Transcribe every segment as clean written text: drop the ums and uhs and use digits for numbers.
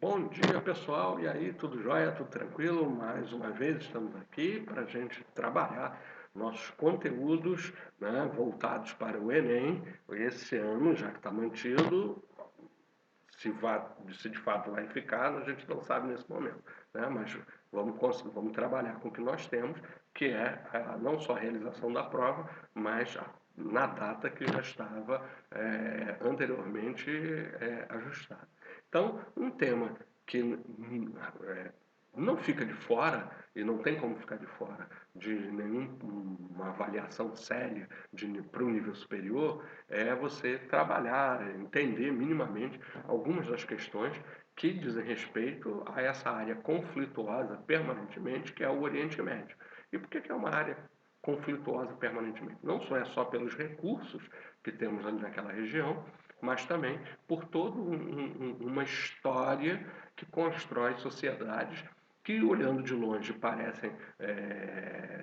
Bom dia, pessoal. E aí, tudo jóia? Tudo tranquilo? Mais uma vez estamos aqui para a gente trabalhar nossos conteúdos, né, voltados para o Enem. Esse ano, já que está mantido, se de fato vai ficar, a gente não sabe nesse momento, né? Mas vamos trabalhar com o que nós temos, que é não só a realização da prova, mas na data que já estava anteriormente ajustada. Então, um tema que não fica de fora, e não tem como ficar de fora de nenhuma avaliação séria para o nível superior, é você trabalhar, entender minimamente algumas das questões que dizem respeito a essa área conflituosa permanentemente, que é o Oriente Médio. E por que é uma área conflituosa permanentemente? Não só é só pelos recursos que temos ali naquela região, mas também por toda uma história que constrói sociedades que, olhando de longe, parecem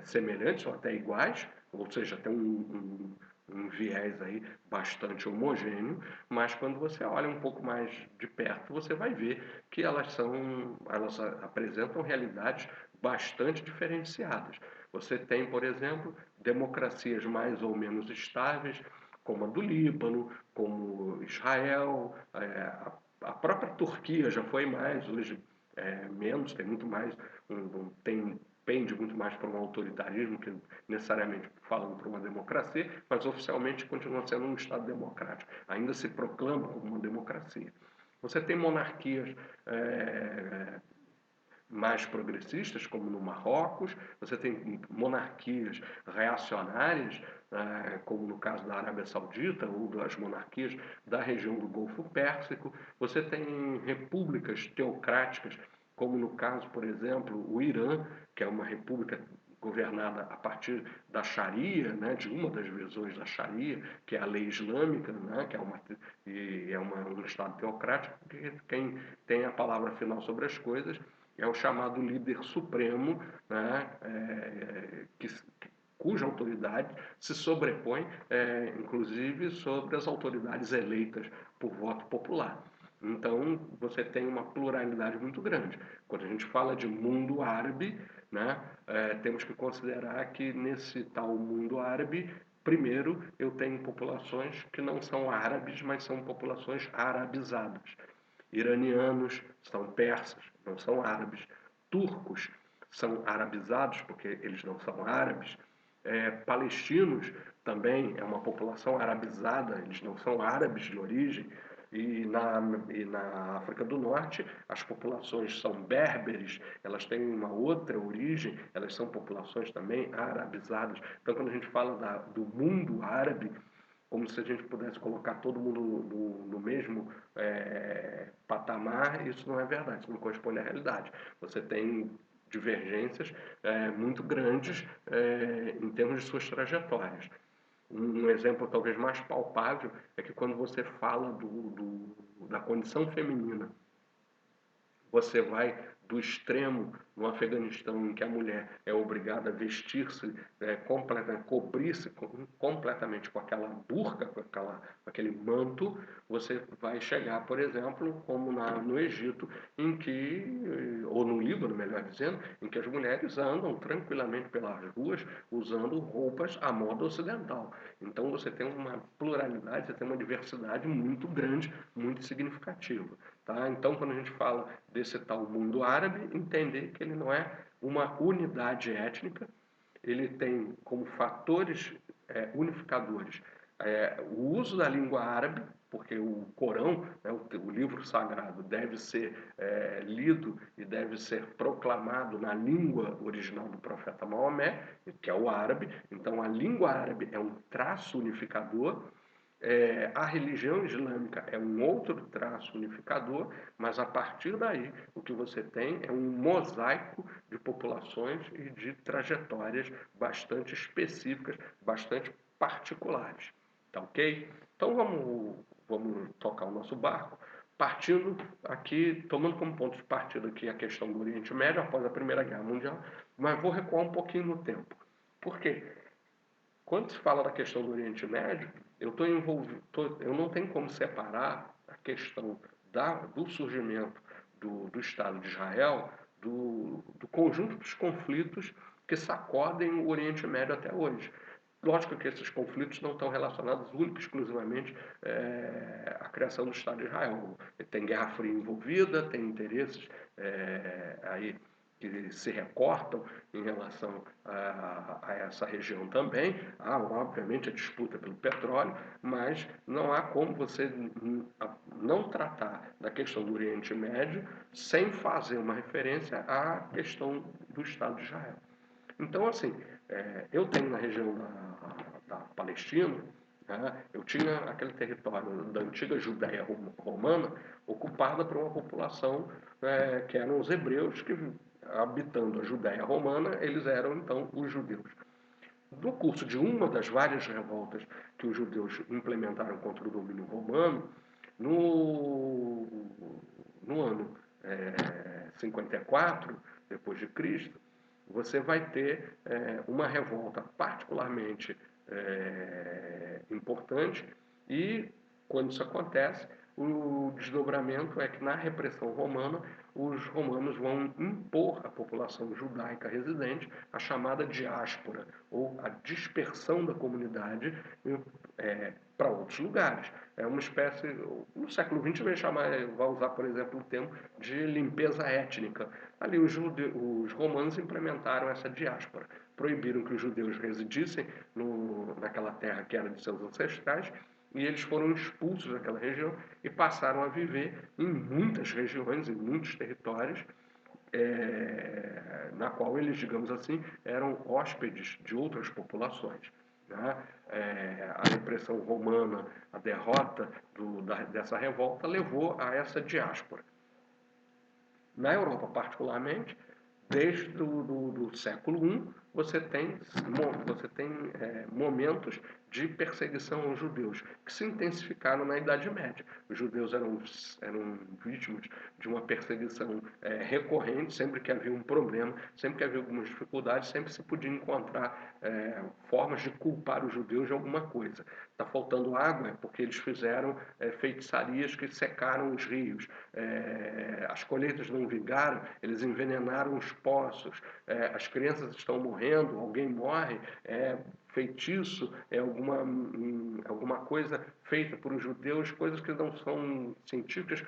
semelhantes ou até iguais, ou seja, tem um viés aí bastante homogêneo, mas quando você olha um pouco mais de perto, você vai ver que elas apresentam realidades bastante diferenciadas. Você tem, por exemplo, democracias mais ou menos estáveis, como a do Líbano, como Israel, a própria Turquia já foi mais, hoje menos, tem muito mais, pende muito mais para um autoritarismo que necessariamente falando para uma democracia, mas oficialmente continua sendo um Estado democrático, ainda se proclama como uma democracia. Você tem monarquias mais progressistas, como no Marrocos, você tem monarquias reacionárias, como no caso da Arábia Saudita, ou das monarquias da região do Golfo Pérsico, você tem repúblicas teocráticas, como no caso, por exemplo, o Irã, que é uma república governada a partir da Sharia, né, de uma das visões da Sharia, que é a lei islâmica, né, que um Estado teocrático, que quem tem a palavra final sobre as coisas é o chamado líder supremo, né, cuja autoridade se sobrepõe, inclusive, sobre as autoridades eleitas por voto popular. Então, você tem uma pluralidade muito grande. Quando a gente fala de mundo árabe, né, temos que considerar que nesse tal mundo árabe, primeiro, eu tenho populações que não são árabes, mas são populações arabizadas. Iranianos são persas, não são árabes. Turcos são arabizados, porque eles não são árabes. Palestinos também é uma população arabizada, eles não são árabes de origem. E na África do Norte, as populações são berberes, elas têm uma outra origem, elas são populações também arabizadas. Então, quando a gente fala do mundo árabe, como se a gente pudesse colocar todo mundo no mesmo patamar, isso não é verdade, isso não corresponde à realidade. Você tem divergências muito grandes em termos de suas trajetórias. Um exemplo talvez mais palpável é que quando você fala da condição feminina, você vai do extremo no Afeganistão, em que a mulher é obrigada a vestir-se, cobrir-se completamente com aquela burca, com aquele manto, você vai chegar, por exemplo, como no Egito, ou no Líbano, melhor dizendo, em que as mulheres andam tranquilamente pelas ruas usando roupas à moda ocidental. Então você tem uma pluralidade, você tem uma diversidade muito grande, muito significativa. Tá? Então, quando a gente fala desse tal mundo árabe, entender que ele não é uma unidade étnica, ele tem como fatores unificadores o uso da língua árabe, porque o Corão, né, o livro sagrado, deve ser lido e deve ser proclamado na língua original do profeta Maomé, que é o árabe. Então, a língua árabe é um traço unificador. A religião islâmica é um outro traço unificador, mas a partir daí o que você tem é um mosaico de populações e de trajetórias bastante específicas, bastante particulares. Tá ok? Então vamos tocar o nosso barco, partindo aqui, tomando como ponto de partida aqui a questão do Oriente Médio após a Primeira Guerra Mundial, mas vou recuar um pouquinho no tempo. Por quê? Quando se fala da questão do Oriente Médio, eu não tenho como separar a questão do surgimento do Estado de Israel, do conjunto dos conflitos que sacodem o Oriente Médio até hoje. Lógico que esses conflitos não estão relacionados única e exclusivamente à criação do Estado de Israel. Tem Guerra Fria envolvida, tem interesses aí que se recortam em relação a essa região também. Há, obviamente, a disputa pelo petróleo, mas não há como você não tratar da questão do Oriente Médio sem fazer uma referência à questão do Estado de Israel. Então, assim, eu tenho na região da Palestina, né, eu tinha aquele território da antiga Judéia romana ocupada por uma população que eram os hebreus que, habitando a Judéia romana, eles eram então os judeus. No curso de uma das várias revoltas que os judeus implementaram contra o domínio romano, no ano 54 depois de Cristo, você vai ter uma revolta particularmente importante e, quando isso acontece, o desdobramento é que na repressão romana, os romanos vão impor à população judaica residente a chamada diáspora, ou a dispersão da comunidade para outros lugares. É uma espécie, no século XX vai usar, por exemplo, o termo de limpeza étnica. Ali os romanos implementaram essa diáspora, proibiram que os judeus residissem naquela terra que era de seus ancestrais, e eles foram expulsos daquela região e passaram a viver em muitas regiões, em muitos territórios, na qual eles, digamos assim, eram hóspedes de outras populações. Né? A repressão romana, a derrota dessa revolta levou a essa diáspora. Na Europa, particularmente, desde o século I, você tem momentos de perseguição aos judeus, que se intensificaram na Idade Média. Os judeus eram vítimas de uma perseguição recorrente, sempre que havia um problema, sempre que havia algumas dificuldades, sempre se podia encontrar formas de culpar os judeus de alguma coisa. Está faltando água, é porque eles fizeram feitiçarias que secaram os rios. As colheitas não vingaram, eles envenenaram os poços. As crianças estão morrendo, alguém morre, feitiço, alguma coisa feita por os judeus, coisas que não são científicas,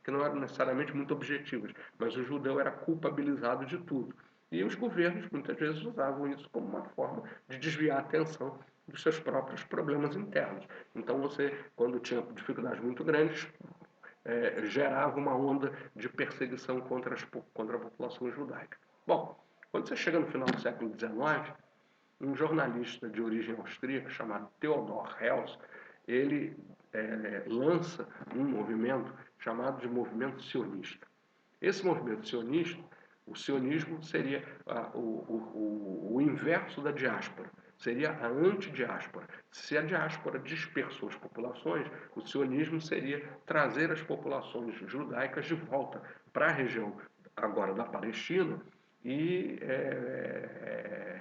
que não eram necessariamente muito objetivas, mas o judeu era culpabilizado de tudo. E os governos muitas vezes usavam isso como uma forma de desviar a atenção dos seus próprios problemas internos. Então você, quando tinha dificuldades muito grandes, gerava uma onda de perseguição contra a população judaica. Bom, quando você chega no final do século XIX, um jornalista de origem austríaca chamado Theodor Herzl, ele lança um movimento chamado de movimento sionista. Esse movimento sionista, o sionismo seria o inverso da diáspora, seria a antidiáspora. Se a diáspora dispersou as populações, o sionismo seria trazer as populações judaicas de volta para a região agora da Palestina e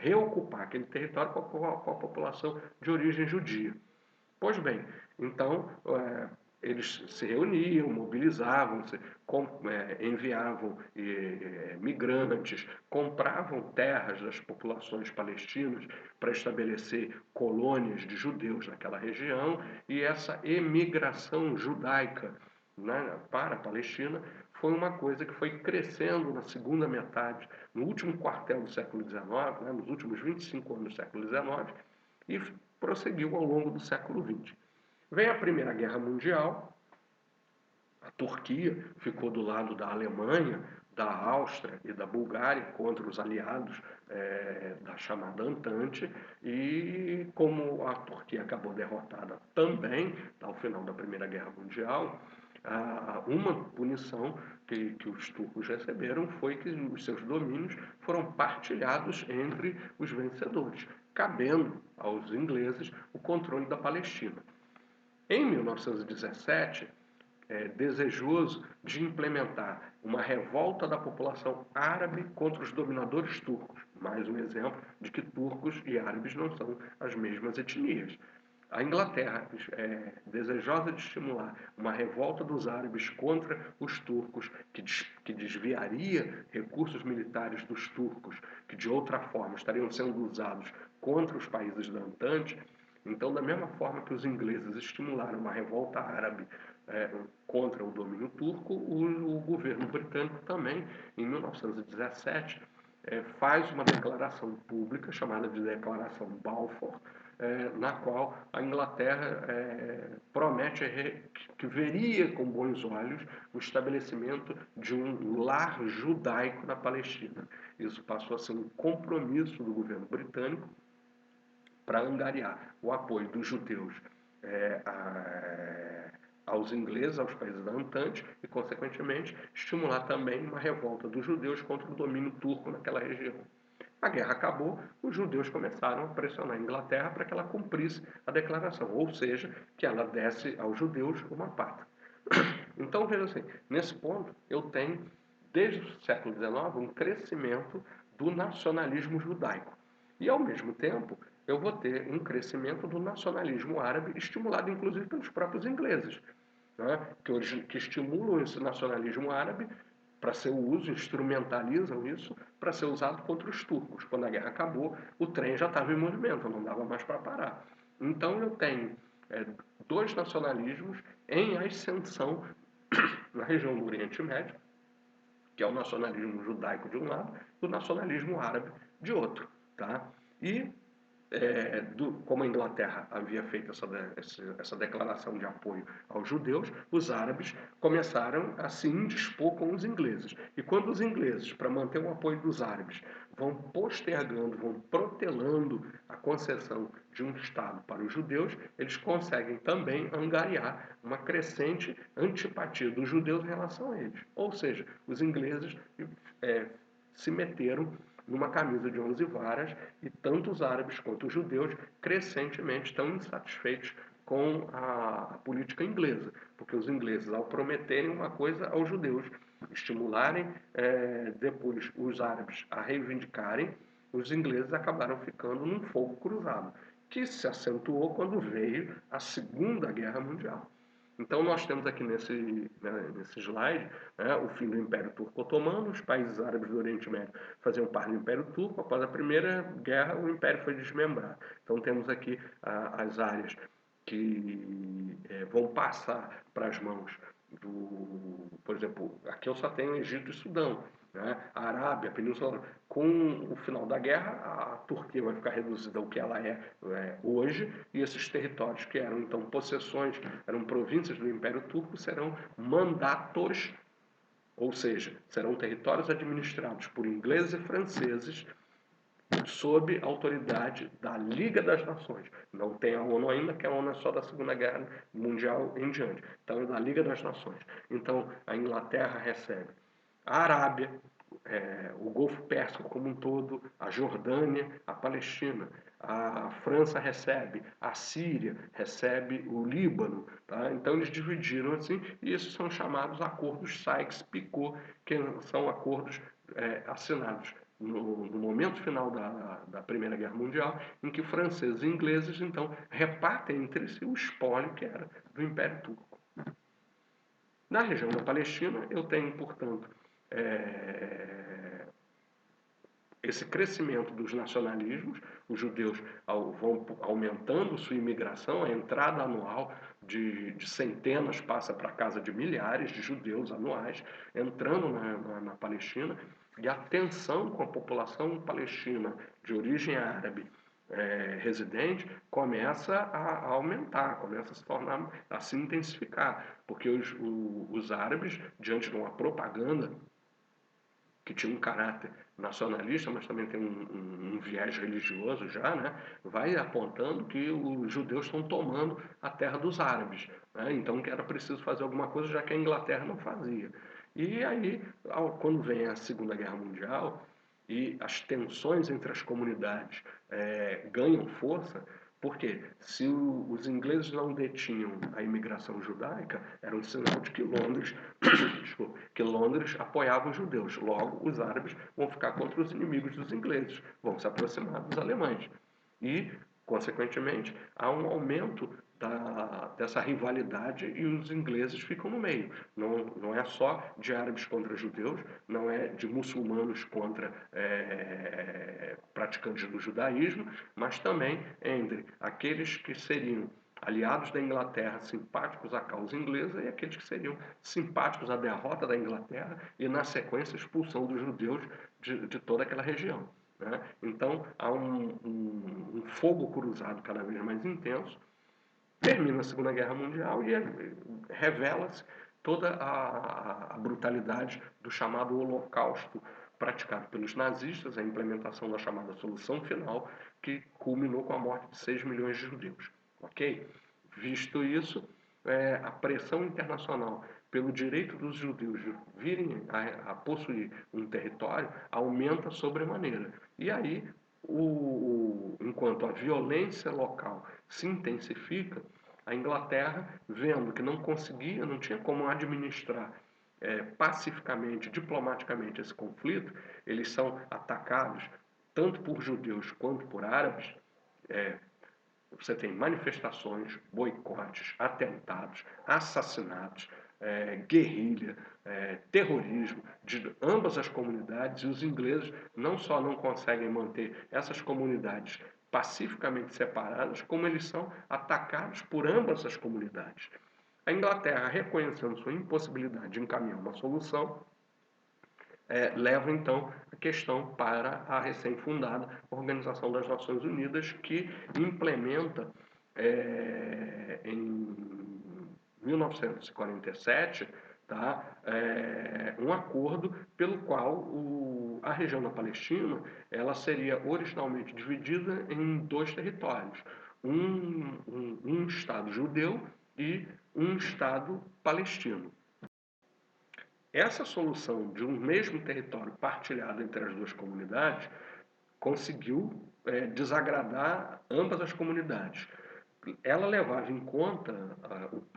reocupar aquele território com a população de origem judia. Pois bem, então eles se reuniam, mobilizavam-se, enviavam migrantes, compravam terras das populações palestinas para estabelecer colônias de judeus naquela região, e essa emigração judaica, né, para a Palestina foi uma coisa que foi crescendo na segunda metade, no último quartel do século XIX, né, nos últimos 25 anos do século XIX, e prosseguiu ao longo do século XX. Vem a Primeira Guerra Mundial, a Turquia ficou do lado da Alemanha, da Áustria e da Bulgária contra os aliados da chamada Antante, e como a Turquia acabou derrotada também ao final da Primeira Guerra Mundial, uma punição que os turcos receberam foi que os seus domínios foram partilhados entre os vencedores, cabendo aos ingleses o controle da Palestina. Em 1917, desejoso de implementar uma revolta da população árabe contra os dominadores turcos. Mais um exemplo de que turcos e árabes não são as mesmas etnias. A Inglaterra, desejosa de estimular uma revolta dos árabes contra os turcos, que desviaria recursos militares dos turcos, que de outra forma estariam sendo usados contra os países da Entente. Então, da mesma forma que os ingleses estimularam uma revolta árabe contra o domínio turco, o governo britânico também, em 1917, faz uma declaração pública chamada de Declaração Balfour, na qual a Inglaterra promete que veria com bons olhos o estabelecimento de um lar judaico na Palestina. Isso passou a ser um compromisso do governo britânico para angariar o apoio dos judeus aos ingleses, aos países da Entente, e, consequentemente, estimular também uma revolta dos judeus contra o domínio turco naquela região. A guerra acabou, os judeus começaram a pressionar a Inglaterra para que ela cumprisse a declaração, ou seja, que ela desse aos judeus uma pátria. Então, veja assim, nesse ponto, eu tenho, desde o século XIX, um crescimento do nacionalismo judaico. E, ao mesmo tempo, eu vou ter um crescimento do nacionalismo árabe, estimulado inclusive pelos próprios ingleses, né, que estimulam esse nacionalismo árabe para seu uso, instrumentalizam isso para ser usado contra os turcos. Quando a guerra acabou, o trem já estava em movimento, não dava mais para parar. Então eu tenho dois nacionalismos em ascensão na região do Oriente Médio, que é o nacionalismo judaico de um lado e o nacionalismo árabe de outro. Tá? E como a Inglaterra havia feito essa declaração de apoio aos judeus, os árabes começaram a se indispor com os ingleses. E quando os ingleses, para manter o apoio dos árabes, vão postergando, vão protelando a concessão de um Estado para os judeus, eles conseguem também angariar uma crescente antipatia dos judeus em relação a eles. Ou seja, os ingleses se meteram numa camisa de 11 varas, e tanto os árabes quanto os judeus crescentemente estão insatisfeitos com a política inglesa, porque os ingleses, ao prometerem uma coisa aos judeus, estimularem depois os árabes a reivindicarem, os ingleses acabaram ficando num fogo cruzado, que se acentuou quando veio a Segunda Guerra Mundial. Então, nós temos aqui nesse slide o fim do Império Turco-Otomano. Os países árabes do Oriente Médio faziam parte do Império Turco. Após a Primeira Guerra, o Império foi desmembrado. Então, temos aqui as áreas que vão passar para as mãos por exemplo, aqui eu só tenho Egito e Sudão. Né? A Arábia, a Península, com o final da guerra, a Turquia vai ficar reduzida ao que ela é hoje, e esses territórios que eram então possessões, eram províncias do Império Turco, serão mandatos, ou seja, serão territórios administrados por ingleses e franceses sob a autoridade da Liga das Nações. Não tem a ONU ainda, que a ONU é só da Segunda Guerra Mundial em diante. Então é da Liga das Nações. Então a Inglaterra recebe a Arábia, o Golfo Pérsico como um todo, a Jordânia, a Palestina. A França recebe, a Síria recebe o Líbano. Tá? Então eles dividiram assim, e esses são chamados acordos Sykes-Picot, que são acordos assinados no momento final da Primeira Guerra Mundial, em que franceses e ingleses, então, repartem entre si o espólio que era do Império Turco. Na região da Palestina, eu tenho, portanto, esse crescimento dos nacionalismos. Os judeus vão aumentando sua imigração, a entrada anual de centenas passa para a casa de milhares de judeus anuais entrando na Palestina, e a tensão com a população palestina de origem árabe residente começa a aumentar, começa a se intensificar, porque os árabes, diante de uma propaganda que tinha um caráter nacionalista, mas também tem um viés religioso já, né? Vai apontando que os judeus estão tomando a terra dos árabes. Né? Então que era preciso fazer alguma coisa, já que a Inglaterra não fazia. E aí, quando vem a Segunda Guerra Mundial e as tensões entre as comunidades ganham força, porque se os ingleses não detinham a imigração judaica, era um sinal de que Londres apoiava os judeus. Logo, os árabes vão ficar contra os inimigos dos ingleses, vão se aproximar dos alemães. E Consequentemente, há um aumento dessa rivalidade e os ingleses ficam no meio. Não é só de árabes contra judeus, não é de muçulmanos contra praticantes do judaísmo, mas também entre aqueles que seriam aliados da Inglaterra, simpáticos à causa inglesa, e aqueles que seriam simpáticos à derrota da Inglaterra e, na sequência, a expulsão dos judeus de toda aquela região. Né? Então, há um fogo cruzado cada vez mais intenso. Termina a Segunda Guerra Mundial e revela-se toda a brutalidade do chamado Holocausto praticado pelos nazistas, a implementação da chamada solução final, que culminou com a morte de 6 milhões de judeus. Ok? Visto isso, a pressão internacional pelo direito dos judeus de virem a possuir um território aumenta sobremaneira. E aí, enquanto a violência local se intensifica, a Inglaterra, vendo que não conseguia, não tinha como administrar pacificamente, diplomaticamente esse conflito, eles são atacados tanto por judeus quanto por árabes. Você tem manifestações, boicotes, atentados, assassinatos, guerrilha, terrorismo de ambas as comunidades, e os ingleses não só não conseguem manter essas comunidades pacificamente separadas, como eles são atacados por ambas as comunidades. A Inglaterra, reconhecendo sua impossibilidade de encaminhar uma solução, leva então a questão para a recém-fundada Organização das Nações Unidas, que implementa em 1947 um acordo pelo qual a região da Palestina ela seria originalmente dividida em dois territórios, um Estado judeu e um Estado palestino. Essa solução de um mesmo território partilhado entre as duas comunidades conseguiu desagradar ambas as comunidades. Ela levava em conta,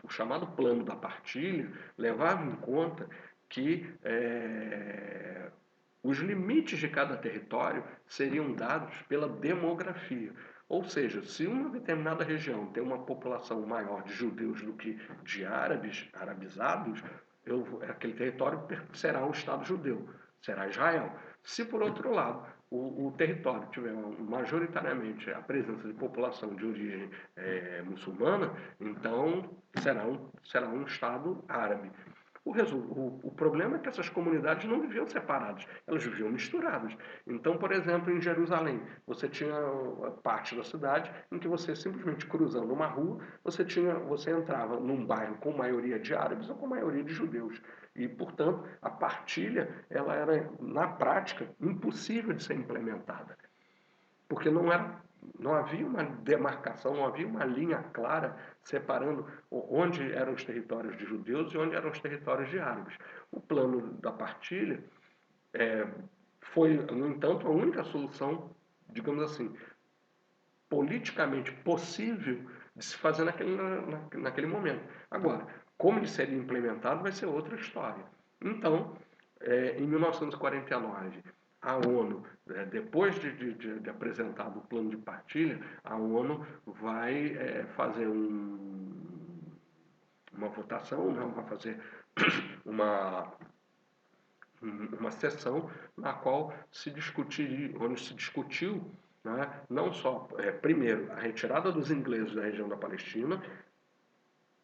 o chamado plano da partilha, levava em conta que os limites de cada território seriam dados pela demografia. Ou seja, se uma determinada região tem uma população maior de judeus do que de árabes, arabizados, aquele território será um Estado judeu, será Israel. Se, por outro lado, o território tiver majoritariamente a presença de população de origem muçulmana, então será um Estado árabe. O problema é que essas comunidades não viviam separadas, elas viviam misturadas. Então, por exemplo, em Jerusalém, você tinha parte da cidade em que você simplesmente cruzando uma rua, você entrava num bairro com maioria de árabes ou com maioria de judeus. E, portanto, a partilha ela era, na prática, impossível de ser implementada. Porque não havia uma demarcação, não havia uma linha clara separando onde eram os territórios de judeus e onde eram os territórios de árabes. O plano da partilha foi, no entanto, a única solução, digamos assim, politicamente possível de se fazer naquele momento. Agora, como ele seria implementado vai ser outra história. Então, em 1949, a ONU, depois de apresentado o plano de partilha, a ONU vai fazer uma votação, não, vai fazer uma sessão na qual onde se discutiu, né, não só, primeiro, a retirada dos ingleses da região da Palestina.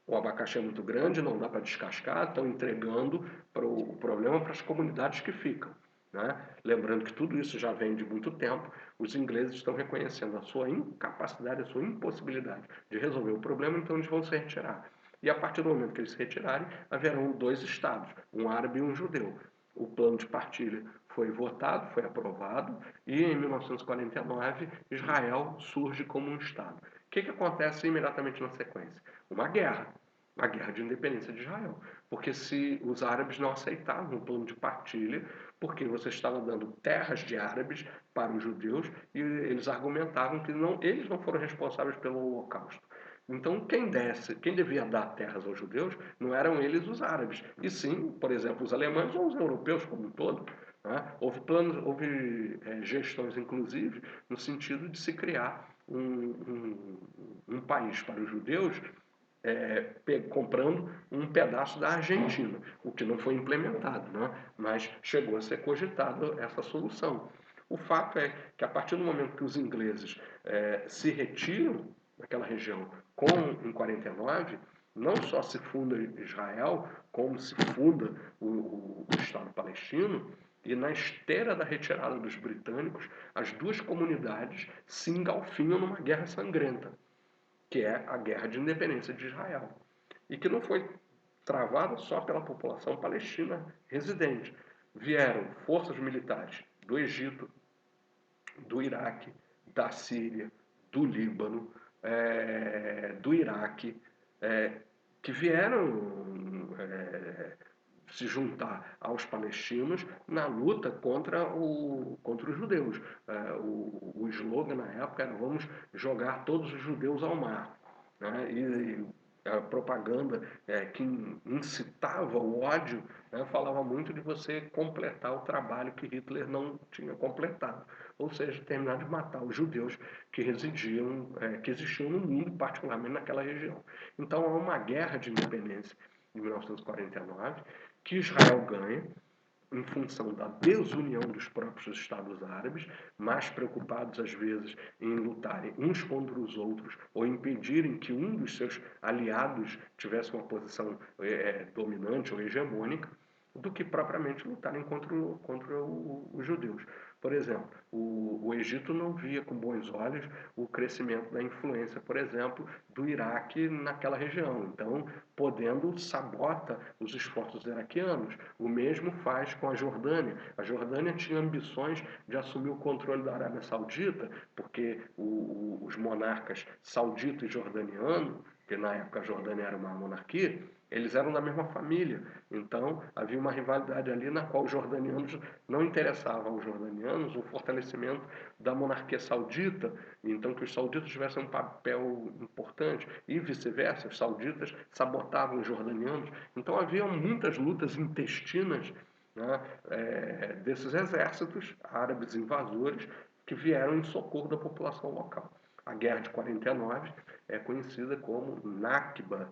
O abacaxi é muito grande, não dá para descascar, estão entregando o problema para as comunidades que ficam. Né? Lembrando que tudo isso já vem de muito tempo, os ingleses estão reconhecendo a sua incapacidade, a sua impossibilidade de resolver o problema, então eles vão se retirar. E a partir do momento que eles se retirarem, haverão dois estados, um árabe e um judeu. O plano de partilha foi votado, foi aprovado, e em 1949 Israel surge como um Estado. O que acontece imediatamente na sequência? Uma guerra, a guerra de independência de Israel. Porque se os árabes não aceitavam o plano de partilha, porque você estava dando terras de árabes para os judeus, e eles argumentavam que eles não foram responsáveis pelo Holocausto. Então, quem devia dar terras aos judeus não eram eles os árabes, e sim, por exemplo, os alemães ou os europeus como um todo. Né? Houve gestões, inclusive, no sentido de se criar um país para os judeus comprando um pedaço da Argentina, o que não foi implementado, né? Mas chegou a ser cogitado essa solução. O fato é que a partir do momento que os ingleses se retiram daquela região em 49, não só se funda Israel, como se funda o Estado palestino, e na esteira da retirada dos britânicos, as duas comunidades se engalfinham numa guerra sangrenta, que é a Guerra de Independência de Israel. E que não foi travada só pela população palestina residente. Vieram forças militares do Egito, do Iraque, da Síria, do Líbano, do Iraque, que vieram se juntar aos palestinos na luta contra os judeus. O slogan na época era: vamos jogar todos os judeus ao mar. Né? E a propaganda que incitava o ódio, né, falava muito de você completar o trabalho que Hitler não tinha completado, ou seja, terminar de matar os judeus que existiam no mundo, particularmente naquela região. Então há uma guerra de independência em 1949 que Israel ganha em função da desunião dos próprios Estados Árabes, mais preocupados às vezes em lutarem uns contra os outros ou impedirem que um dos seus aliados tivesse uma posição dominante ou hegemônica, do que propriamente lutarem contra os judeus. Por exemplo, o Egito não via com bons olhos o crescimento da influência, por exemplo, do Iraque naquela região. Então, podendo, sabota os esforços iraquianos. O mesmo faz com a Jordânia. A Jordânia tinha ambições de assumir o controle da Arábia Saudita, porque os monarcas saudita e jordaniano, que na época a Jordânia era uma monarquia, eles eram da mesma família. Então, havia uma rivalidade ali na qual os jordanianos não interessavam aos jordanianos o fortalecimento da monarquia saudita, então que os sauditas tivessem um papel importante, e vice-versa, os sauditas sabotavam os jordanianos. Então, havia muitas lutas intestinas, né, desses exércitos árabes invasores que vieram em socorro da população local. A Guerra de 49 é conhecida como Nakba,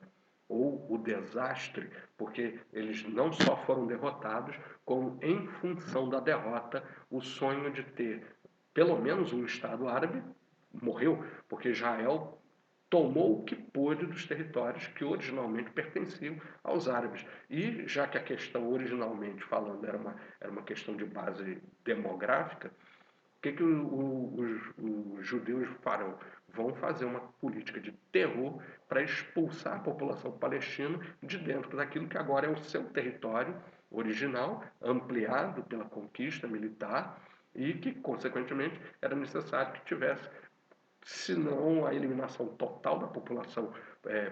ou o desastre, porque eles não só foram derrotados, como em função da derrota, o sonho de ter pelo menos um Estado árabe morreu, porque Israel tomou o que pôde dos territórios que originalmente pertenciam aos árabes. E já que a questão, originalmente falando, era uma questão de base demográfica, o que os judeus farão? Vão fazer uma política de terror para expulsar a população palestina de dentro daquilo que agora é o seu território original, ampliado pela conquista militar, e que, consequentemente, era necessário que tivesse, se não a eliminação total da população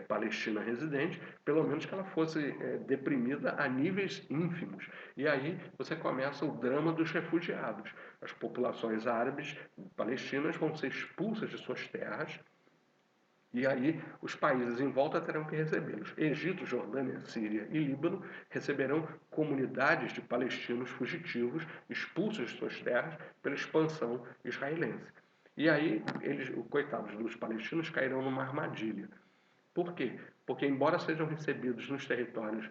palestina residente, pelo menos que ela fosse deprimida a níveis ínfimos. E aí você começa o drama dos refugiados. As populações árabes palestinas vão ser expulsas de suas terras, e aí os países em volta terão que recebê-los. Egito, Jordânia, Síria e Líbano receberão comunidades de palestinos fugitivos expulsos de suas terras pela expansão israelense. E aí os coitados dos palestinos cairão numa armadilha. Por quê? Porque, embora sejam recebidos nos territórios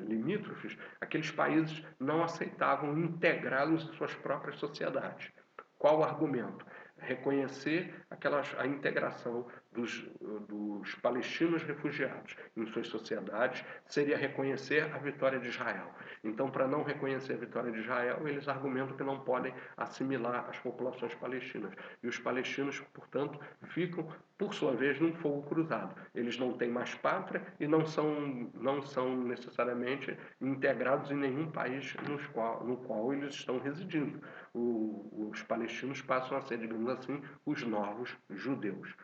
limítrofes, aqueles países não aceitavam integrá-los em suas próprias sociedades. Qual o argumento? Reconhecer a integração dos palestinos refugiados em suas sociedades seria reconhecer a vitória de Israel. Então, para não reconhecer a vitória de Israel, eles argumentam que não podem assimilar as populações palestinas. E os palestinos, portanto, ficam, por sua vez, num fogo cruzado. Eles não têm mais pátria e não são necessariamente integrados em nenhum país no qual eles estão residindo. Os palestinos passam a ser, digamos assim, os novos judeus.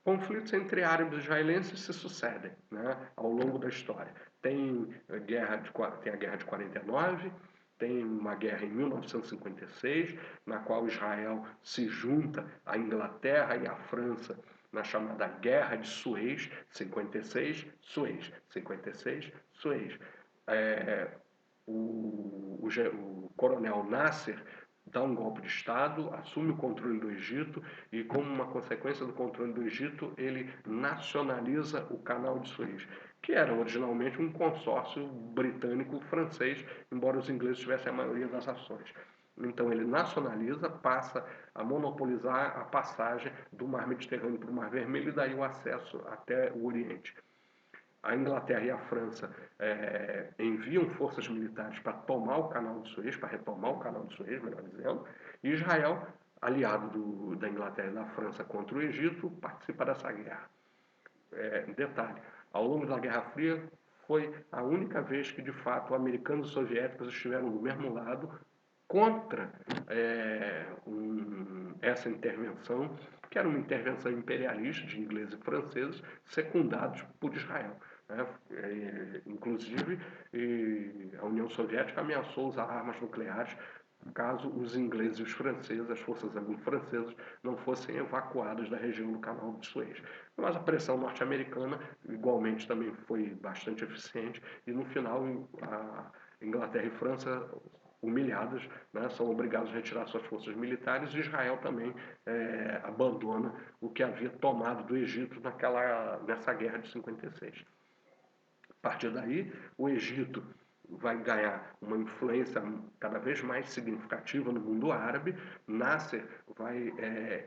Conflitos entre árabes e israelenses se sucedem, né, ao longo da história. Tem a Guerra de 49, tem uma guerra em 1956, na qual Israel se junta à Inglaterra e à França na chamada Guerra de Suez, 56, Suez, 56, Suez. O coronel Nasser dá um golpe de Estado, assume o controle do Egito e, como uma consequência do controle do Egito, ele nacionaliza o Canal de Suez, que era originalmente um consórcio britânico-francês, embora os ingleses tivessem a maioria das ações. Então ele nacionaliza, passa a monopolizar a passagem do Mar Mediterrâneo para o Mar Vermelho e daí o acesso até o Oriente. A Inglaterra e a França enviam forças militares para tomar o Canal de Suez, para retomar o Canal de Suez, melhor dizendo, e Israel, aliado da Inglaterra e da França contra o Egito, participa dessa guerra. Detalhe, ao longo da Guerra Fria, foi a única vez que, de fato, americanos e soviéticos estiveram do mesmo lado contra essa intervenção, que era uma intervenção imperialista de ingleses e franceses, secundados por Israel. Né? Inclusive, a União Soviética ameaçou usar armas nucleares caso os ingleses e os franceses, as forças anglo-francesas, não fossem evacuadas da região do Canal de Suez. Mas a pressão norte-americana, igualmente, também foi bastante eficiente e, no final, a Inglaterra e França, humilhadas, né, são obrigados a retirar suas forças militares e Israel também abandona o que havia tomado do Egito nessa guerra de 56. A partir daí, o Egito vai ganhar uma influência cada vez mais significativa no mundo árabe. Nasser vai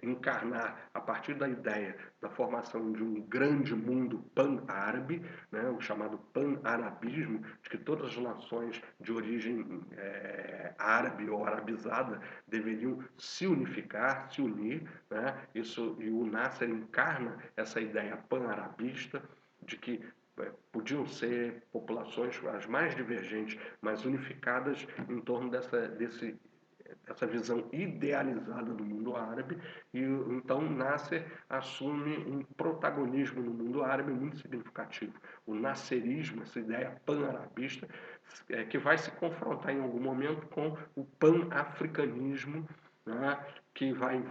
encarnar, a partir da ideia da formação de um grande mundo pan-árabe, né, o chamado pan-arabismo, de que todas as nações de origem árabe ou arabizada deveriam se unificar, se unir. Né, e o Nasser encarna essa ideia pan-arabista de que podiam ser populações as mais divergentes, mas unificadas em torno dessa visão idealizada do mundo árabe, e então Nasser assume um protagonismo no mundo árabe muito significativo. O nasserismo, essa ideia pan-arabista, que vai se confrontar em algum momento com o pan-africanismo, né, que vai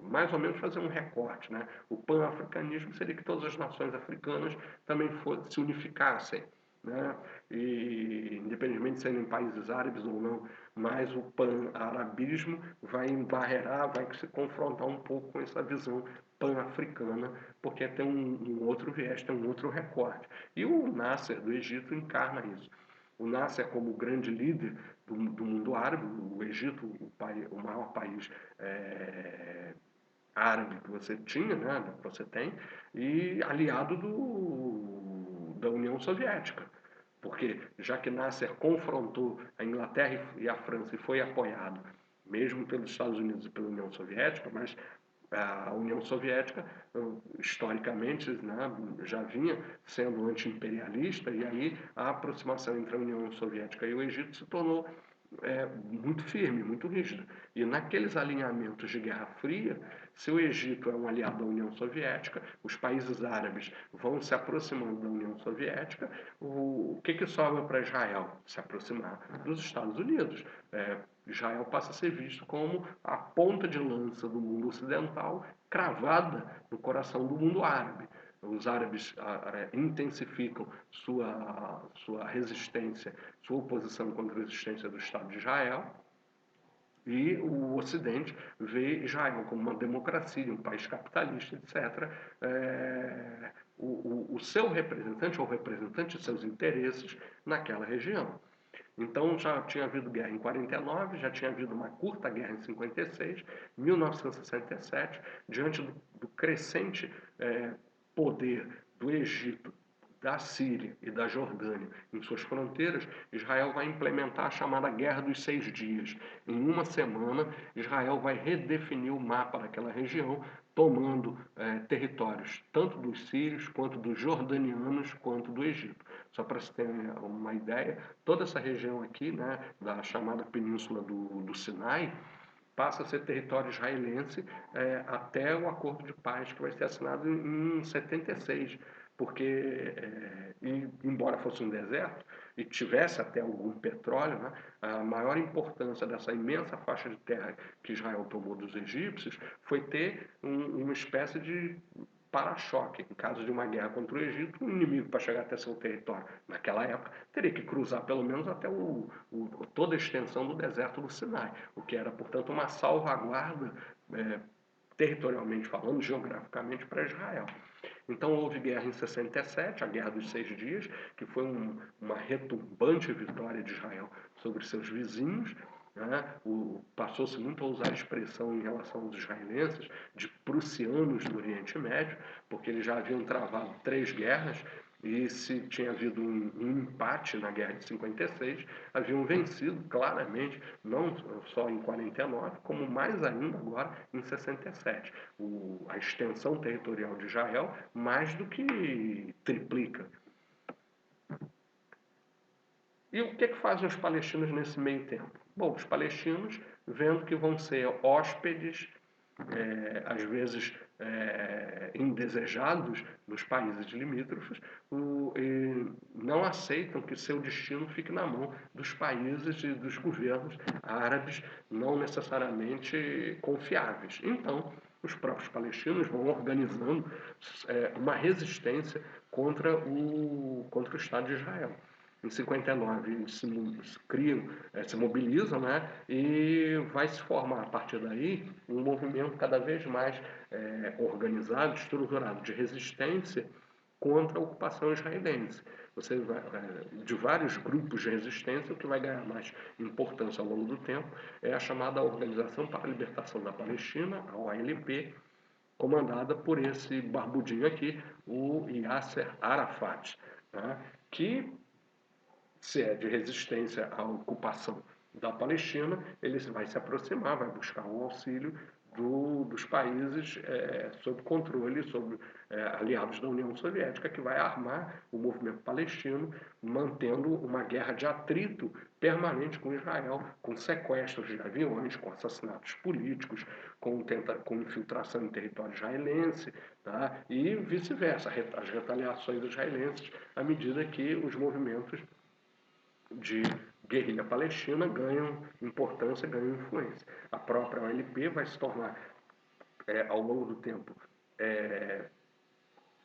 mais ou menos fazer um recorte. Né? O pan-africanismo seria que todas as nações africanas também se unificassem, né? E, independentemente de serem países árabes ou não, mas o pan-arabismo vai embarrear, vai se confrontar um pouco com essa visão pan-africana, porque tem um outro viés, tem um outro recorte. E o Nasser do Egito encarna isso. O Nasser, como grande líder do mundo árabe, o Egito, o maior país árabe que você tinha, né, que você tem, e aliado da União Soviética. Porque já que Nasser confrontou a Inglaterra e a França e foi apoiado, mesmo pelos Estados Unidos e pela União Soviética, mas a União Soviética, historicamente, né, já vinha sendo anti-imperialista, e aí a aproximação entre a União Soviética e o Egito se tornou muito firme, muito rígida. E naqueles alinhamentos de Guerra Fria, se o Egito é um aliado da União Soviética, os países árabes vão se aproximando da União Soviética, o que sobra para Israel? Se aproximar dos Estados Unidos. Israel passa a ser visto como a ponta de lança do mundo ocidental, cravada no coração do mundo árabe. Os árabes intensificam sua resistência, sua oposição contra a existência do Estado de Israel, e o Ocidente vê Israel como uma democracia, um país capitalista, etc. O seu representante ou representante de seus interesses naquela região. Então já tinha havido guerra em 49, já tinha havido uma curta guerra em 56, 1967, diante do crescente poder do Egito, da Síria e da Jordânia em suas fronteiras, Israel vai implementar a chamada Guerra dos 6 Dias. Em uma semana, Israel vai redefinir o mapa daquela região, tomando territórios tanto dos sírios, quanto dos jordanianos, quanto do Egito. Só para se ter uma ideia, toda essa região aqui, né, da chamada Península do Sinai, passa a ser território israelense até o acordo de paz que vai ser assinado em 76, porque, embora fosse um deserto e tivesse até algum petróleo, né, a maior importância dessa imensa faixa de terra que Israel tomou dos egípcios foi ter uma espécie de para-choque. Em caso de uma guerra contra o Egito, um inimigo, para chegar até seu território naquela época, teria que cruzar pelo menos até toda a extensão do deserto do Sinai, o que era, portanto, uma salvaguarda territorialmente falando, geograficamente, para Israel. Então houve guerra em 67, a Guerra dos 6 Dias, que foi uma retumbante vitória de Israel sobre seus vizinhos. Né? Passou-se muito a usar a expressão em relação aos israelenses de prussianos do Oriente Médio, porque eles já haviam travado 3 guerras e se tinha havido um empate na Guerra de 56, haviam vencido claramente, não só em 49, como mais ainda agora em 67. A extensão territorial de Israel mais do que triplica. E o que fazem os palestinos nesse meio tempo? Bom, os palestinos, vendo que vão ser hóspedes, às vezes indesejados nos países limítrofes, não aceitam que seu destino fique na mão dos países e dos governos árabes não necessariamente confiáveis. Então, os próprios palestinos vão organizando uma resistência contra o Estado de Israel. Em 59 eles se mobilizam, né, e vai se formar a partir daí um movimento cada vez mais organizado, estruturado de resistência contra a ocupação israelense. Você vai, de vários grupos de resistência, o que vai ganhar mais importância ao longo do tempo é a chamada Organização para a Libertação da Palestina, a OLP, comandada por esse barbudinho aqui, o Yasser Arafat, né, que se é de resistência à ocupação da Palestina, ele vai se aproximar, vai buscar o auxílio dos países sob controle, aliados da União Soviética, que vai armar o movimento palestino, mantendo uma guerra de atrito permanente com Israel, com sequestros de aviões, com assassinatos políticos, com infiltração em território israelense, tá? E vice-versa, as retaliações israelenses à medida que os movimentos de guerrilha palestina ganham importância, ganham influência. A própria OLP vai se tornar, ao longo do tempo,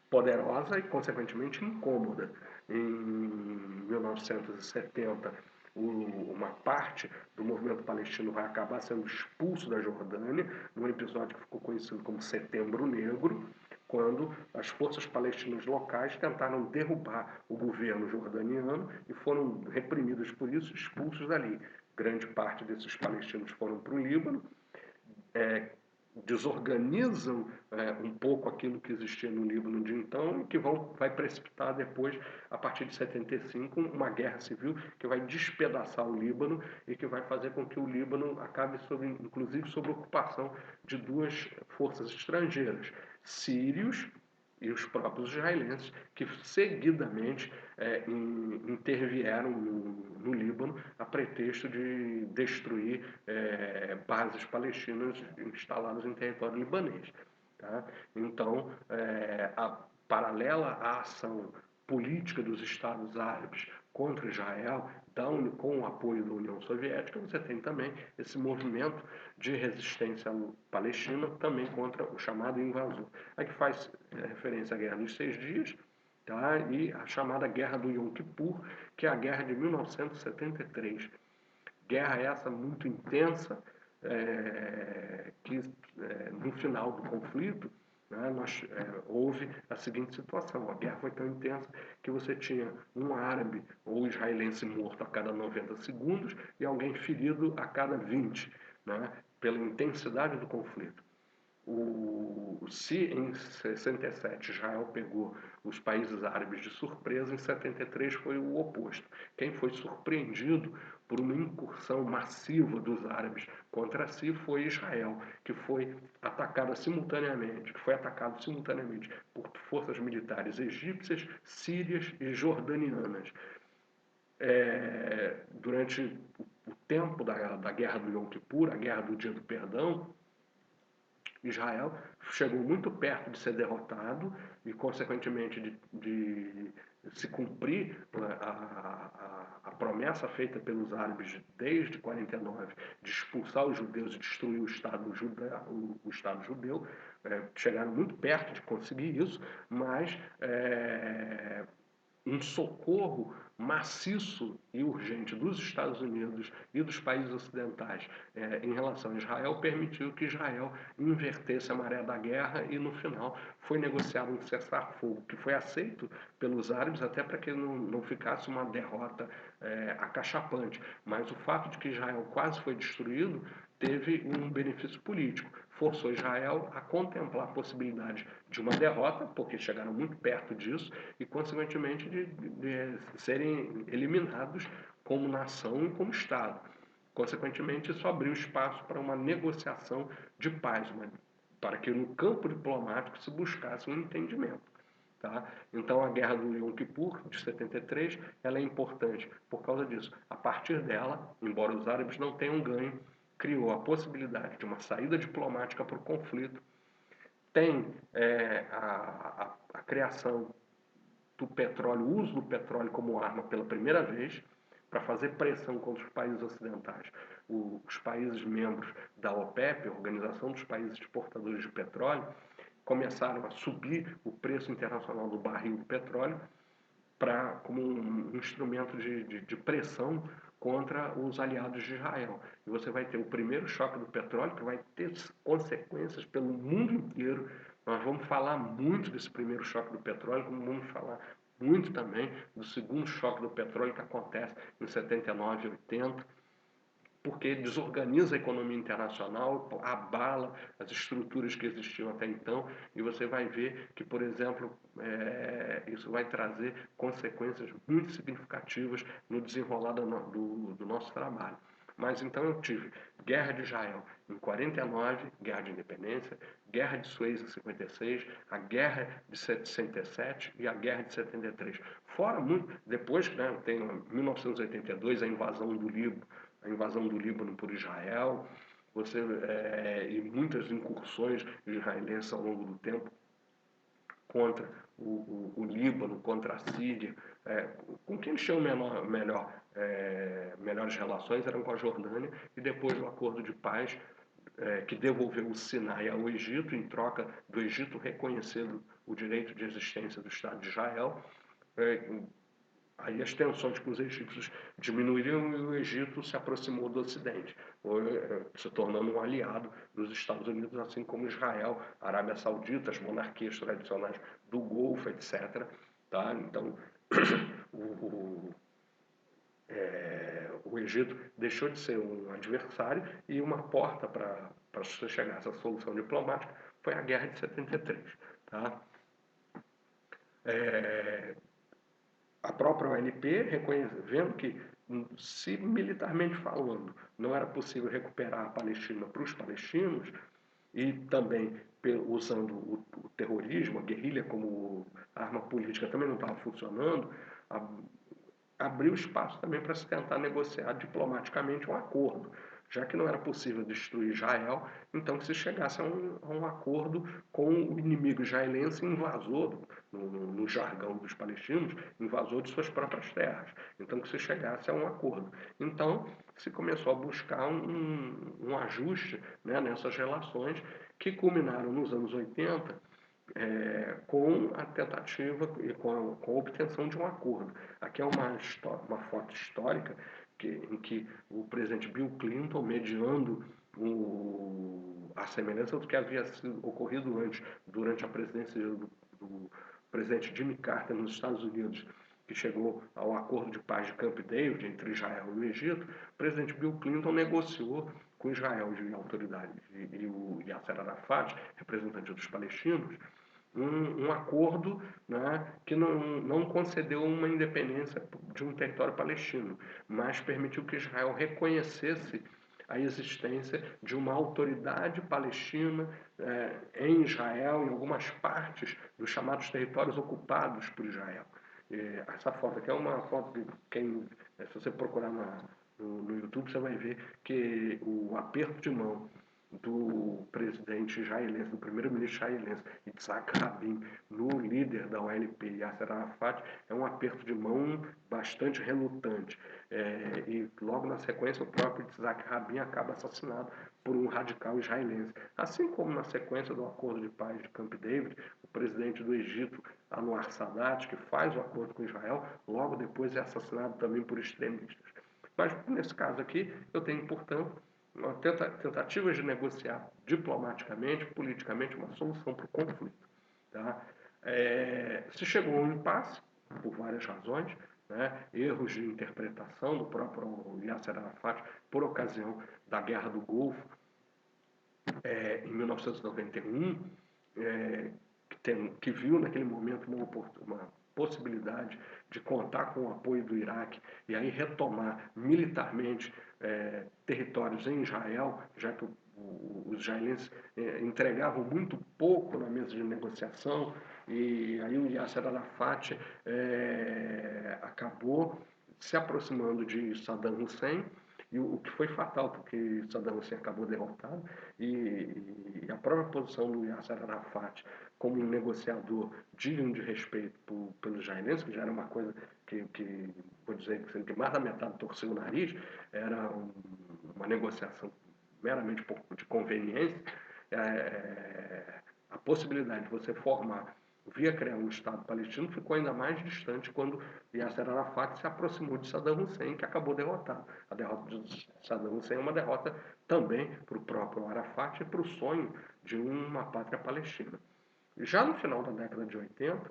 poderosa e, consequentemente, incômoda. Em 1970, uma parte do movimento palestino vai acabar sendo expulso da Jordânia, num episódio que ficou conhecido como Setembro Negro, quando as forças palestinas locais tentaram derrubar o governo jordaniano e foram reprimidos por isso, expulsos dali. Grande parte desses palestinos foram para o Líbano, desorganizam um pouco aquilo que existia no Líbano de então e que vai precipitar depois, a partir de 75, uma guerra civil que vai despedaçar o Líbano e que vai fazer com que o Líbano acabe, inclusive, sob ocupação de 2 forças estrangeiras, sírios e os próprios israelenses, que seguidamente intervieram no Líbano a pretexto de destruir bases palestinas instaladas em território libanês. Tá? Então, paralela à ação política dos Estados Árabes contra Israel, com o apoio da União Soviética, você tem também esse movimento de resistência palestina também contra o chamado invasor. Aqui faz referência à Guerra dos 6 Dias, tá? E a chamada Guerra do Yom Kippur, que é a guerra de 1973. Guerra essa muito intensa, que no final do conflito, né, houve a seguinte situação: a guerra foi tão intensa que você tinha um árabe ou israelense morto a cada 90 segundos e alguém ferido a cada 20, né, pela intensidade do conflito. Se em 67 Israel pegou os países árabes de surpresa, em 73 foi o oposto. Quem foi surpreendido por uma incursão massiva dos árabes contra si foi Israel, que foi atacado simultaneamente por forças militares egípcias, sírias e jordanianas. Durante o tempo da Guerra do Yom Kippur, a Guerra do Dia do Perdão, Israel chegou muito perto de ser derrotado e, consequentemente, de se cumprir a promessa promessa feita pelos árabes desde 49 de expulsar os judeus e destruir o Estado judeu, chegaram muito perto de conseguir isso, mas um socorro maciço e urgente dos Estados Unidos e dos países ocidentais em relação a Israel permitiu que Israel invertesse a maré da guerra e, no final, foi negociado um cessar-fogo que foi aceito pelos árabes até para que não ficasse uma derrota acachapante. Mas o fato de que Israel quase foi destruído teve um benefício político. Forçou Israel a contemplar a possibilidade de uma derrota, porque chegaram muito perto disso, e, consequentemente, de serem eliminados como nação e como Estado. Consequentemente, isso abriu espaço para uma negociação de paz, para que no campo diplomático se buscasse um entendimento. Tá? Então, a Guerra do Yom Kippur, de 73, ela é importante por causa disso. A partir dela, embora os árabes não tenham ganho, criou a possibilidade de uma saída diplomática para o conflito, tem a criação do petróleo, o uso do petróleo como arma pela primeira vez, para fazer pressão contra os países ocidentais. Os países membros da OPEP, Organização dos Países Exportadores de Petróleo, começaram a subir o preço internacional do barril do petróleo como um instrumento de pressão contra os aliados de Israel. E você vai ter o primeiro choque do petróleo, que vai ter consequências pelo mundo inteiro. Nós vamos falar muito desse primeiro choque do petróleo, como vamos falar muito também do segundo choque do petróleo, que acontece em 79 e 80, porque desorganiza a economia internacional, abala as estruturas que existiam até então, e você vai ver que, por exemplo, isso vai trazer consequências muito significativas no desenrolar do nosso trabalho. Mas então eu tive Guerra de Israel em 49, Guerra de Independência, Guerra de Suez em 56, a Guerra de 67 e a Guerra de 73. Fora muito, depois, né, tem 1982, a invasão do Líbano por Israel, e muitas incursões israelenses ao longo do tempo contra o Líbano, contra a Síria, com quem eles tinham melhores relações eram com a Jordânia, e depois do acordo de paz que devolveu o Sinai ao Egito, em troca do Egito reconhecer o direito de existência do Estado de Israel. Aí as tensões com os egípcios diminuíram e o Egito se aproximou do Ocidente, se tornando um aliado dos Estados Unidos, assim como Israel, Arábia Saudita, as monarquias tradicionais do Golfo, etc. Tá? Então, o Egito deixou de ser um adversário, e uma porta para você chegar a essa solução diplomática foi a Guerra de 73. Tá? A própria OLP, vendo que, se militarmente falando, não era possível recuperar a Palestina para os palestinos, e também usando o terrorismo, a guerrilha como arma política também não estava funcionando, abriu espaço também para se tentar negociar diplomaticamente um acordo. Já que não era possível destruir Israel, então que se chegasse a um acordo com o inimigo israelense invasor, no jargão dos palestinos, invasor de suas próprias terras. Então que se chegasse a um acordo. Então se começou a buscar um ajuste, né, nessas relações, que culminaram nos anos 80, com a tentativa e com a obtenção de um acordo. Aqui é uma foto histórica em que o presidente Bill Clinton, mediando a semelhança do que havia ocorrido antes, durante a presidência do presidente Jimmy Carter nos Estados Unidos, que chegou ao acordo de paz de Camp David entre Israel e o Egito, o presidente Bill Clinton negociou com Israel de autoridade e o Yasser Arafat, representante dos palestinos, um acordo, né, que não concedeu uma independência de um território palestino, mas permitiu que Israel reconhecesse a existência de uma autoridade palestina em Israel, em algumas partes dos chamados territórios ocupados por Israel. Essa foto aqui é uma foto que, se você procurar no YouTube, você vai ver que o aperto de mão do presidente israelense, do primeiro-ministro israelense, Yitzhak Rabin, no líder da OLP, Yasser Arafat, é um aperto de mão bastante relutante. E logo na sequência, o próprio Yitzhak Rabin acaba assassinado por um radical israelense. Assim como na sequência do acordo de paz de Camp David, o presidente do Egito, Anwar Sadat, que faz o acordo com Israel, logo depois é assassinado também por extremistas. Mas nesse caso aqui, eu tenho, portanto, uma tentativa de negociar diplomaticamente, politicamente, uma solução para o conflito. Tá? Se chegou a um impasse, por várias razões, né? Erros de interpretação do próprio Yasser Arafat por ocasião da Guerra do Golfo, em 1991, que viu naquele momento uma possibilidade de contar com o apoio do Iraque e aí retomar militarmente territórios em Israel, já que os israelenses entregavam muito pouco na mesa de negociação, e aí o Yasser Arafat acabou se aproximando de Saddam Hussein, e o que foi fatal, porque Saddam Hussein acabou derrotado, e a própria posição do Yasser Arafat como um negociador digno de respeito pelos israelenses, que já era uma coisa que vou dizer que mais da metade torceu o nariz, era uma negociação meramente de conveniência, a possibilidade de você formar via criar um Estado palestino ficou ainda mais distante quando Yasser Arafat se aproximou de Saddam Hussein, que acabou derrotado. A derrota de Saddam Hussein é uma derrota também para o próprio Arafat e para o sonho de uma pátria palestina. Já no final da década de 80,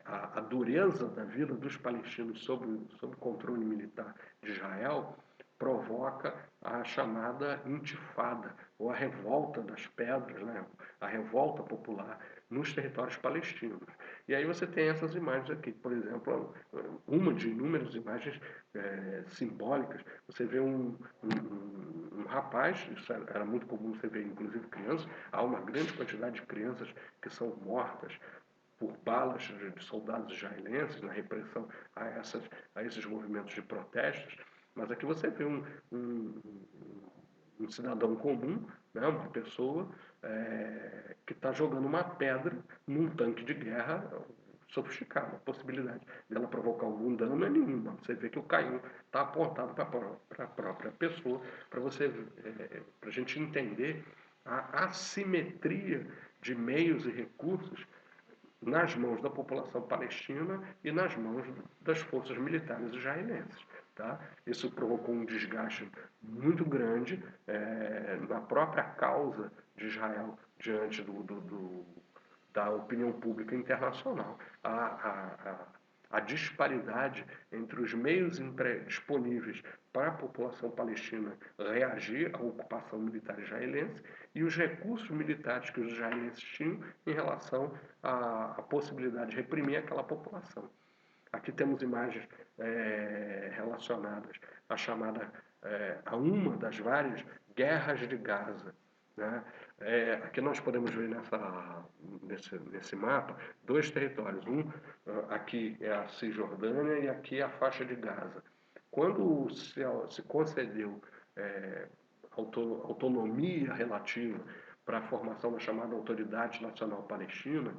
a dureza da vida dos palestinos sob controle militar de Israel provoca a chamada intifada, ou a revolta das pedras, né? A revolta popular nos territórios palestinos. E aí você tem essas imagens aqui, por exemplo, uma de inúmeras imagens simbólicas. Você vê um rapaz, isso era muito comum você ver, inclusive crianças, há uma grande quantidade de crianças que são mortas por balas de soldados israelenses na repressão a esses movimentos de protestos, mas aqui você vê um cidadão comum, né, uma pessoa que está jogando uma pedra num tanque de guerra sofisticado. A possibilidade dela provocar algum dano é nenhuma. Você vê que o canhão está apontado para a própria pessoa, para a gente entender a assimetria de meios e recursos nas mãos da população palestina e nas mãos das forças militares israelenses. Tá? Isso provocou um desgaste muito grande na própria causa de Israel diante da opinião pública internacional. A disparidade entre os meios disponíveis para a população palestina reagir à ocupação militar israelense e os recursos militares que os israelenses tinham em relação à possibilidade de reprimir aquela população. Aqui temos imagens relacionadas a uma das várias guerras de Gaza. Né? Aqui nós podemos ver nesse mapa dois territórios. Aqui é a Cisjordânia e aqui é a faixa de Gaza. Quando se concedeu autonomia relativa para a formação da chamada Autoridade Nacional Palestina,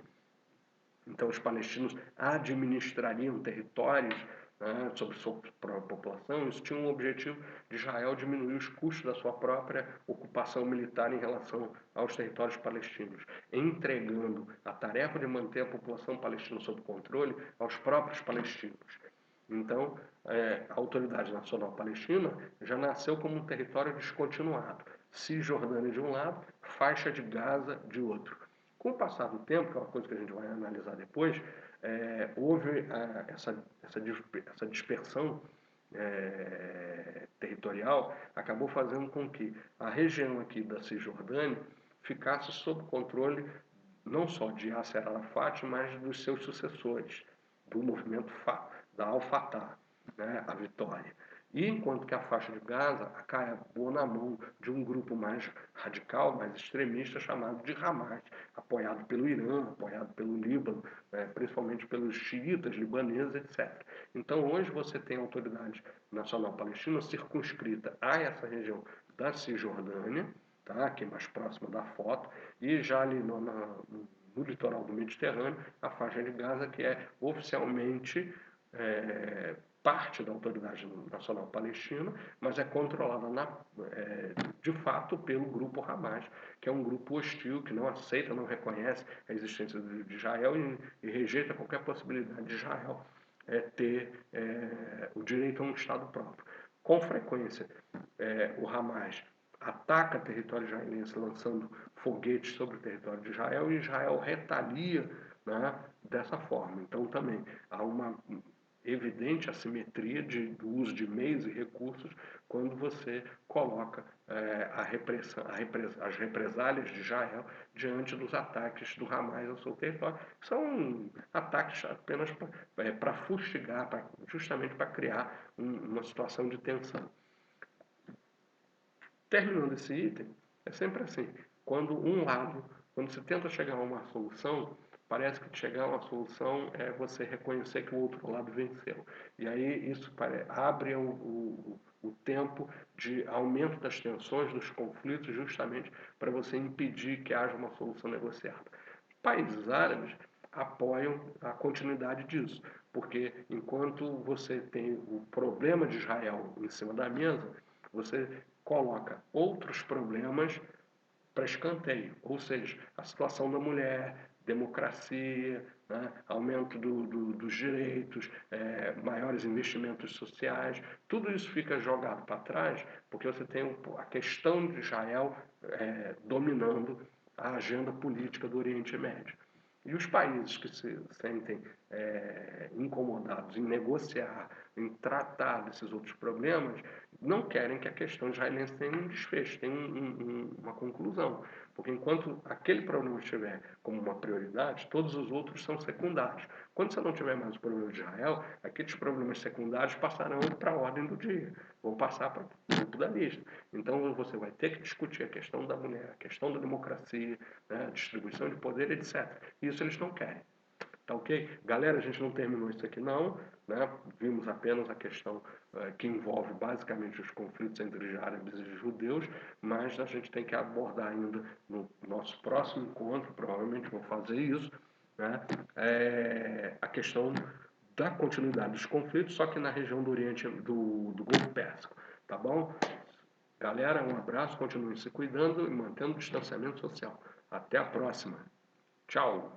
então os palestinos administrariam territórios, né, sobre sua própria população. Isso tinha um objetivo de Israel diminuir os custos da sua própria ocupação militar em relação aos territórios palestinos, entregando a tarefa de manter a população palestina sob controle aos próprios palestinos. Então, a Autoridade Nacional Palestina já nasceu como um território descontinuado. Cisjordânia de um lado, faixa de Gaza de outro. Com o passar do tempo, que é uma coisa que a gente vai analisar depois, houve essa dispersão territorial, acabou fazendo com que a região aqui da Cisjordânia ficasse sob controle não só de Yasser Arafat, mas dos seus sucessores, do movimento da Al-Fatah, né, a Vitória. E enquanto que a faixa de Gaza acabou na mão de um grupo mais radical, mais extremista, chamado de Hamas, apoiado pelo Irã, apoiado pelo Líbano, principalmente pelos xiitas libaneses, etc. Então hoje você tem a Autoridade Nacional Palestina circunscrita a essa região da Cisjordânia, tá? Aqui mais próxima da foto, e já ali no litoral do Mediterrâneo, a faixa de Gaza, que é oficialmente parte da Autoridade Nacional Palestina, mas é controlada de fato pelo grupo Hamas, que é um grupo hostil, que não aceita, não reconhece a existência de Israel e rejeita qualquer possibilidade de Israel ter o direito a um Estado próprio. Com frequência, o Hamas ataca território israelense lançando foguetes sobre o território de Israel e Israel retalia, né, dessa forma. Então também há uma evidente assimetria do uso de meios e recursos quando você coloca as represálias de Israel diante dos ataques do Hamas ao seu território. São ataques apenas para fustigar, justamente para criar uma situação de tensão. Terminando esse item, é sempre assim. Quando se tenta chegar a uma solução, parece que chegar a uma solução é você reconhecer que o outro lado venceu. E aí isso abre o tempo de aumento das tensões, dos conflitos, justamente para você impedir que haja uma solução negociada. Países árabes apoiam a continuidade disso, porque enquanto você tem o problema de Israel em cima da mesa, você coloca outros problemas para escanteio, ou seja, a situação da mulher, democracia, né, aumento dos direitos, maiores investimentos sociais, tudo isso fica jogado para trás porque você tem a questão de Israel dominando a agenda política do Oriente Médio. E os países que se sentem incomodados em negociar, em tratar desses outros problemas, não querem que a questão israelense tenha um desfecho, tenha uma conclusão. Porque enquanto aquele problema estiver como uma prioridade, todos os outros são secundários. Quando você não tiver mais o problema de Israel, aqueles problemas secundários passarão para a ordem do dia, vão passar para o grupo da lista. Então você vai ter que discutir a questão da mulher, a questão da democracia, né, a distribuição de poder, etc. Isso eles não querem. Tá ok? Galera, a gente não terminou isso aqui não, né? Vimos apenas a questão que envolve basicamente os conflitos entre árabes e judeus, mas a gente tem que abordar ainda no nosso próximo encontro, provavelmente vou fazer isso, né? A questão da continuidade dos conflitos, só que na região do Oriente, do Golfo Pérsico, tá bom? Galera, um abraço, continuem se cuidando e mantendo o distanciamento social. Até a próxima. Tchau!